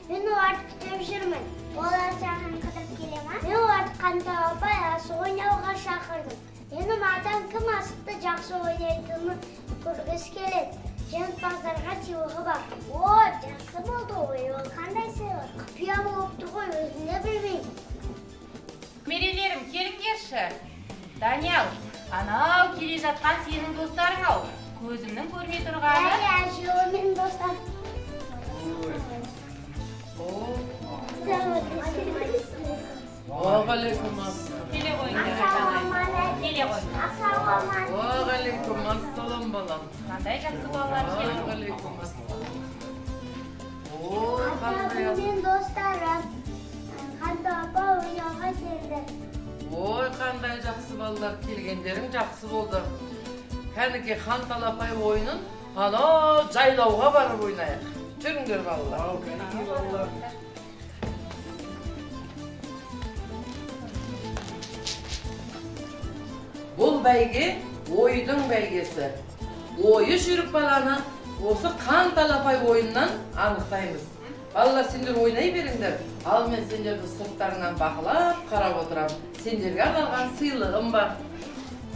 мен оларды күтіп жүрмін. Олар саған қыдырып келе ма? Мен оларды қанта апай асы ойнауға шақырдым. Менің адам кім асықты жақсы ойнайтынын көргісі келеді. Жеңімпаздарға сыйлығы бар. О, жақсы болды ғой, ол қандай сыйлық? Құпия болып тұр ғой, өзім де білмеймін. Мерелерім, келіңдерші. Даниял, анау келе жатқан сенің достарың ау. Көзімнің көрмей тұрғаны. Әже, ол менің достарым. Келе қойыңдар. Келе қойыңдар. Ассалам балам. Қандай жақсы балалар келді. Мен достарым. Қанта апа ойнауға келді. Ой, қандай жақсы балалар, келгендерің жақсы болды. Кәніке Хантал апай ойынын анау жайлауға барып ойнайық. Жүріңдер балалар. Кәніке балалар. Бұл бәйге ойдың бәйгесі. Ойы жүріп баланы осы Хантал апай ойыннан анықтаймыз. Балалар, сендер ойнай беріңдер. Ал мен сендерді сырттарынан бақылап, қарап отырам. Сендерге арналған сыйлығым бар.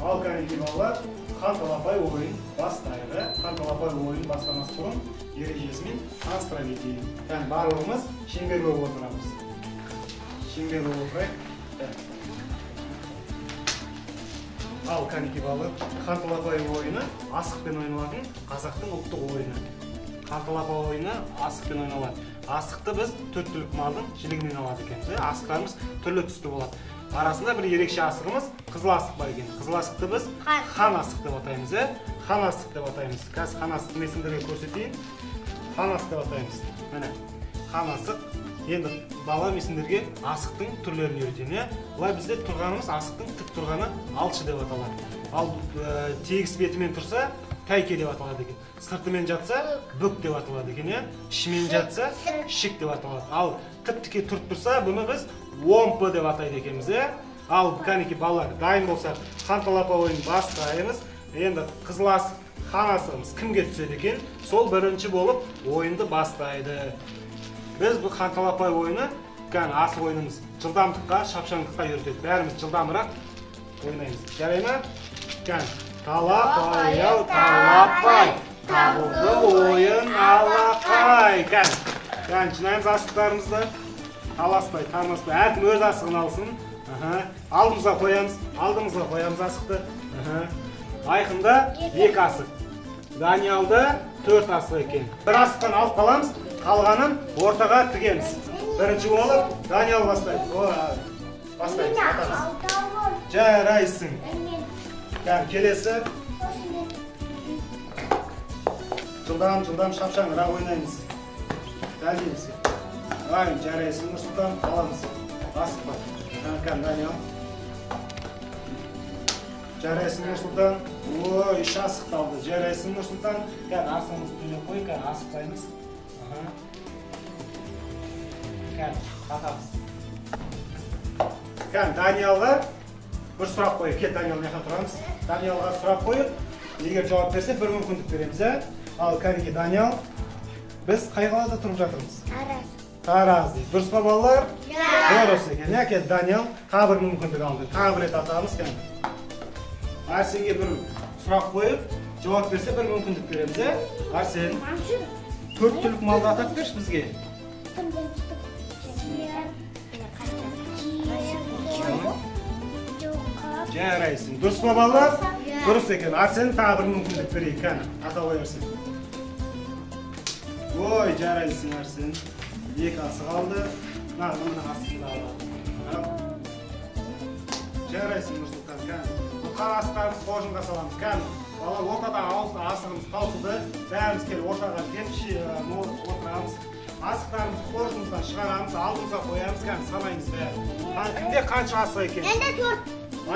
Ал кәніке балалар, Хантал апай ойын бастайды. Хантал апай ойын бастамас бұрын ережесімен таныстыра кетейін. Яғни барлығымыз шеңбер болып отырамыз. Шеңбер болып отырайық. Ал кәніке балалар, Хантал апай ойыны асықпен ойналатын қазақтың ұлттық ойыны. Хантал апай ойыны асықпен ойналады. Асықты біз 4 түлік малдың жілігінен алады екенбіз. Асықтарымыз түрлі түсті болады. Арасында бір ерекше асығымыз қызыл асық бар екен. Қызыл асықты біз хан асық деп атаймыз. Хан асық деп атаймыз. Қазір хан асық месіндерге көрсетейін. Хан асық деп атаймыз. Міне, хан асық. Енді бала месіндерге асықтың түрлерін үйретемін. Бұлай бізде тұрғанымыз асықтың тік тұрғаны алшы деп аталады. Ал тегіс бетімен тұрса тәйке деп аталады екен. Сыртымен жатса бүк деп аталады екен. Ішімен жатса шік деп аталады. Ал тіп-тіке тұрып тұрса бұны біз омпы деп атайды екенбіз. Ал кәніке балалар дайын болсақ, Хантал апай ойын бастаймыз. Енді қызыл асық, хан асығымыз кімге түседі екен? Сол бірінші болып ойынды бастайды. Біз бұл Хантал апай ойыны, асық ойынымыз жылдамдыққа, шапшаңдыққа үйретеді. Бәріміз жылдамырақ ойнаймыз. Жарай ма? Талапай, ау талапай, табылды ойын алақай. Жинаймыз асықтарымызды. Таласпай, тармаспай, әркім өз асығын алсын. Алдымызға қоямыз асықты. Айқында 2 асық. Даниалды 4 асық екен. Бір асықтан алып қаламыз, қалғанын ортаға тігеміз. Бірінші болып Даниал бастайды. Бастаймыз, атамыз. Жарайсың. Келесі. Жылдам шапшаңырақ ойнаймыз. Дәлдеміз. Жарайсың, Нұрсұлтан, аламыз. Асық бар. Даниал. Жарайсың, Нұрсұлтан. Ой, 3 асық қалды. Жарайсың, Нұрсұлтан. Асығымызды төлеп қой, асықпаймыз. Атамыз. Даниалға бір сұрақ қойып, Даниал неқа тұрамыз. Даниалға сұрақ қойып, егер жауап берсе, бір мүмкіндік береміз. Ал кәніке Даниал, біз қай қалада тұрып жатырмыз? Тараз дейді. Дұрыс па балалар? Дұрыс екен. Даниал тағы бір мүмкіндік алды. Тағы бір рет атамыз. Арсенге бір сұрақ қойып, жауап берсе, бір мүмкіндік береміз. Арсен, 4 түлік малды атап берші бізге. Жарайсың. Дұрыс па балалар? Дұрыс екен. Арсен тағы бір мүмкіндік берейік. Ата қой Арсен. Ой, жарайсың Арсен. 2 асық алды. Мұны асығында алды. Жарайсың Нұрсұлтан. Бұл қара асықтарымыз қожынға саламыз. Бала ортада асығымыз таусылды. Бәріміз келіп ортаға келіп отырамыз. Асықтарымыз қожымыздан шығарамыз, алдымызға қоямыз, санаймыз бәрі. Кімде қанша асық екен? Менде 4.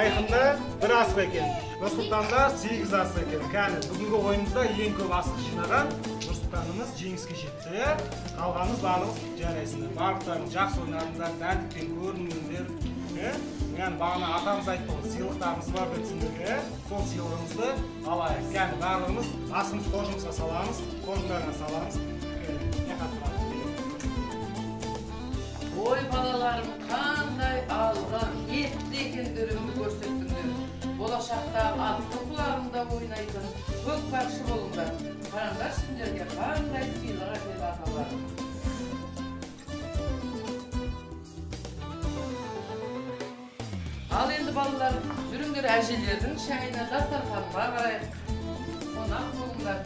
Айқында 1 асық екен. Нұрсұлтанда 8 асық екен. Бүгінгі ойымызда ең көп асық жинаған Нұрсұлтанымыз жеңіске жетті. Қалғанымыз барлығымыз жарайсыңдар. Барлықтарыңыз жақсы ойнадыңдар, дәлдікпен көрдіңдер. Бағана атамыз айтты ғой, сыйлықтарымыз бар деп сендерге. Сол сыйлығымызды алайық. Барлығымыз асығымыз қожымызға саламыз, қожымдарына саламыз. Oy balalarım kanday algan, etli ekenlerimni görsettіңдер. Bolakşakta altın kulağında oynaydın, kök bakşı bolunlar. Karanlar sizlerge kanday sıylığa gel atalarım. Al endi balalar, жүрүңдер әжелердің шайына дастарханға қарайық. Қонақ болыңдар.